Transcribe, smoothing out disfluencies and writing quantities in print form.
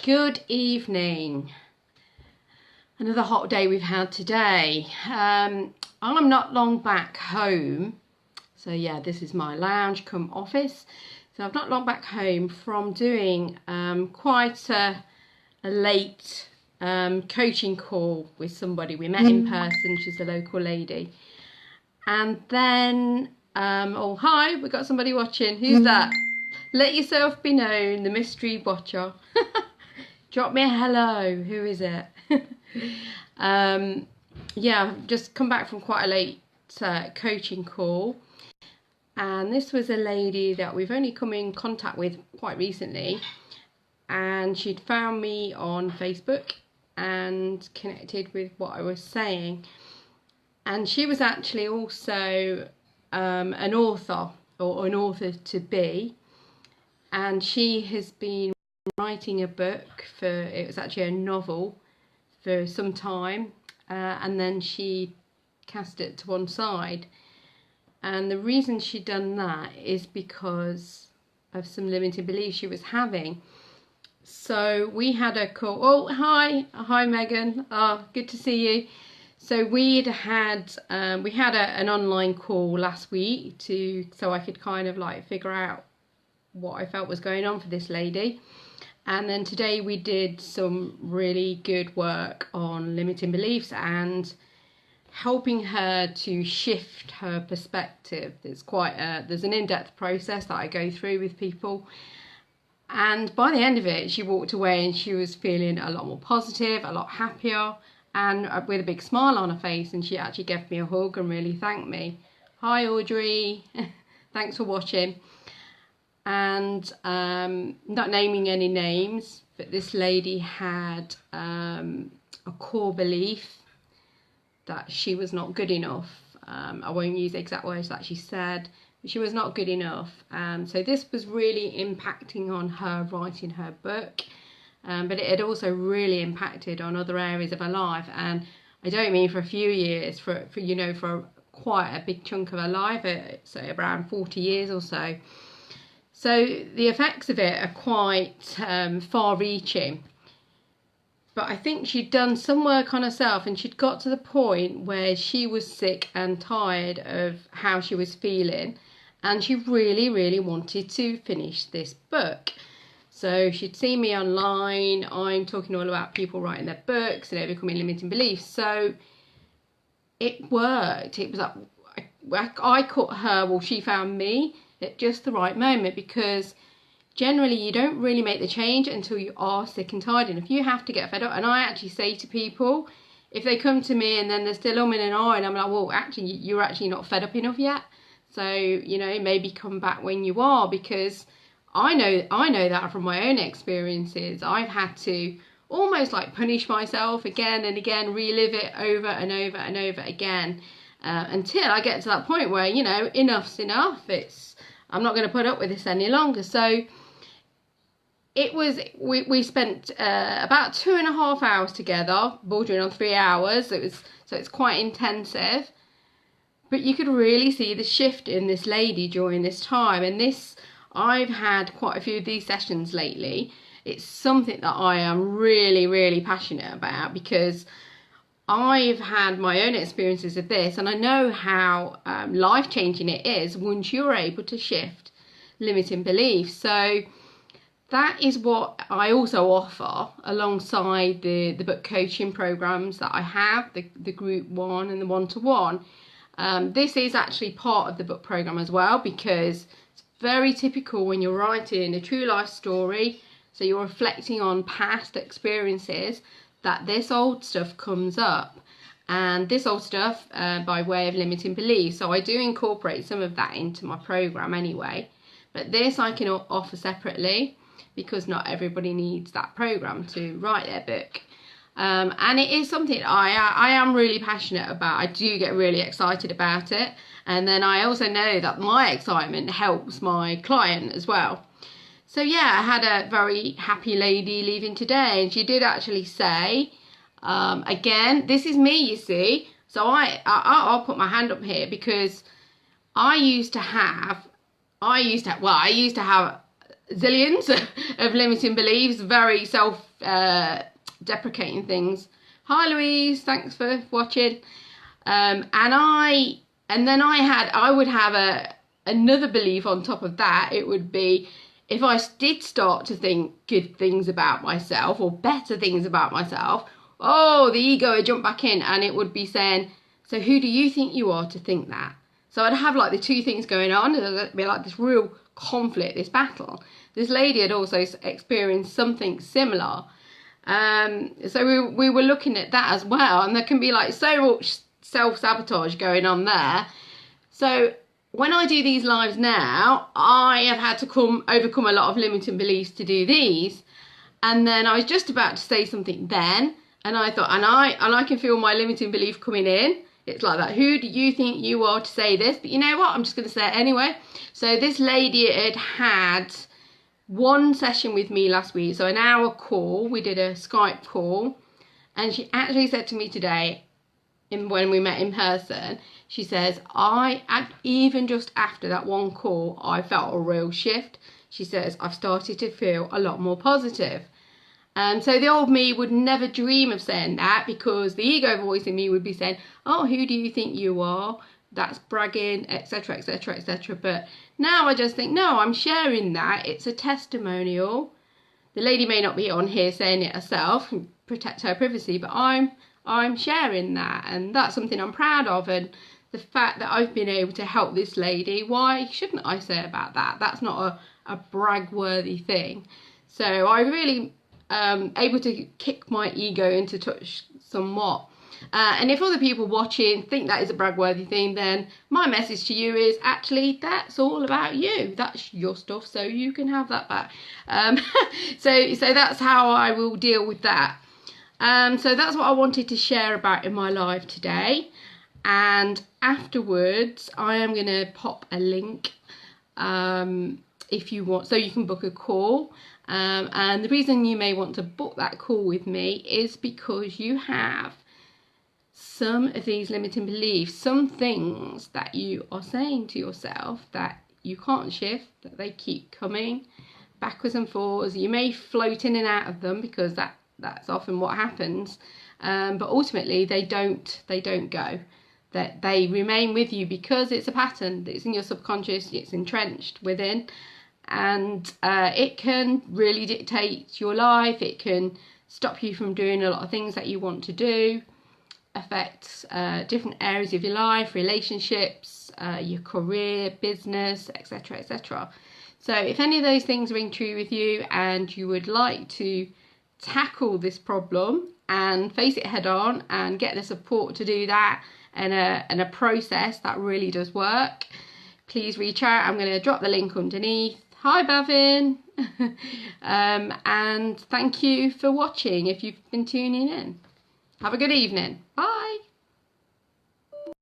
Good evening. Another hot day we've had today. I'm not long back home. So yeah, this is my lounge come office. So I've not long back home from doing quite a late coaching call with somebody. We met in person. She's a local lady. And then, oh hi, we've got somebody watching. Who's that? Let yourself be known, the mystery watcher. Drop me a hello. Who is it? Yeah, I've just come back from quite a late coaching call. And this was a lady that we've only come in contact with quite recently. And she'd found me on Facebook and connected with what I was saying. And she was actually also an author, or an author to be. And she has been writing a book it was actually a novel for some time, and then she cast it to one side. And the reason she'd done that is because of some limiting beliefs she was having. So we had a call. Oh, hi Megan. Oh, good to see you. So we had an online call last week so I could kind of like figure out what I felt was going on for this lady. And then today we did some really good work on limiting beliefs and helping her to shift her perspective. There's an in-depth process that I go through with people. And by the end of it, she walked away and she was feeling a lot more positive, a lot happier, and with a big smile on her face. And she actually gave me a hug and really thanked me. Hi Audrey, thanks for watching. And not naming any names, but this lady had a core belief that she was not good enough. I won't use the exact words that she said, but she was not good enough. So this was really impacting on her writing her book, but it had also really impacted on other areas of her life. And I don't mean for a few years, for quite a big chunk of her life, so around 40 years or so. So the effects of it are quite far-reaching. But I think she'd done some work on herself, and she'd got to the point where she was sick and tired of how she was feeling, and she really, really wanted to finish this book. So she'd seen me online. I'm talking all about people writing their books and overcoming limiting beliefs. So it worked. It was like I caught her, well, she found me at just the right moment, because generally you don't really make the change until you are sick and tired. And if you have to get fed up, and I actually say to people, if they come to me and then they're still umming and ahhing, I'm like, well, actually you're actually not fed up enough yet, so maybe come back when you are. Because I know that from my own experiences. I've had to almost like punish myself again and again, relive it over and over and over again, until I get to that point where enough's enough. I'm not going to put up with this any longer. So we spent about 2.5 hours together, bordering on 3 hours. So it's quite intensive, but you could really see the shift in this lady during this time. And I've had quite a few of these sessions lately. It's something that I am really, really passionate about, because I've had my own experiences of this, and I know how life-changing it is once you're able to shift limiting beliefs. So that is what I also offer alongside the book coaching programs that I have, the group 1 and the 1-to-1. This is actually part of the book program as well, because it's very typical when you're writing a true life story, so you're reflecting on past experiences, that this old stuff comes up. And this old stuff by way of limiting beliefs. So I do incorporate some of that into my program anyway. But this I can offer separately, because not everybody needs that program to write their book. And it is something I am really passionate about. I do get really excited about it. And then I also know that my excitement helps my client as well. So yeah, I had a very happy lady leaving today, and she did actually say, again, this is me, you see. So I'll put my hand up here, because I used to have zillions of limiting beliefs, very self-deprecating things. Hi Louise, thanks for watching. And then I would have another belief on top of that. It would be, if I did start to think good things about myself or better things about myself, oh, the ego would jump back in and it would be saying, so who do you think you are to think that? So I'd have like the two things going on. It'd be like this real conflict, this battle. This lady had also experienced something similar. So we were looking at that as well. And there can be like so much self-sabotage going on there. So when I do these lives now, I have had to overcome a lot of limiting beliefs to do these. And then I was just about to say something then. And I thought, and I can feel my limiting belief coming in. It's like that. Who do you think you are to say this? But you know what? I'm just going to say it anyway. So this lady had one session with me last week. So an hour call. We did a Skype call. And she actually said to me today, when we met in person, she says, even just after that one call, I felt a real shift. She says, I've started to feel a lot more positive. So the old me would never dream of saying that, because the ego voice in me would be saying, oh, who do you think you are? That's bragging, etc, etc, etc. But now I just think, no, I'm sharing that. It's a testimonial. The lady may not be on here saying it herself and protect her privacy, but I'm sharing that, and that's something I'm proud of. And the fact that I've been able to help this lady, why shouldn't I say about that? That's not a brag-worthy thing. So I really able to kick my ego into touch somewhat. And if other people watching think that is a brag-worthy thing, then my message to you is, actually, that's all about you. That's your stuff, so you can have that back. So that's how I will deal with that. So that's what I wanted to share about in my live today. And afterwards, I am going to pop a link if you want, so you can book a call. And the reason you may want to book that call with me is because you have some of these limiting beliefs, some things that you are saying to yourself that you can't shift, that they keep coming backwards and forwards. You may float in and out of them, because that's often what happens. But ultimately they don't go. That they remain with you because it's a pattern that's in your subconscious, it's entrenched within. And it can really dictate your life. It can stop you from doing a lot of things that you want to do, affect different areas of your life, relationships, your career, business, etc, etc. So if any of those things ring true with you and you would like to tackle this problem and face it head on and get the support to do that, and a process that really does work, please reach out. I'm going to drop the link underneath. Hi Bavin. And thank you for watching if you've been tuning in. Have a good evening. Bye.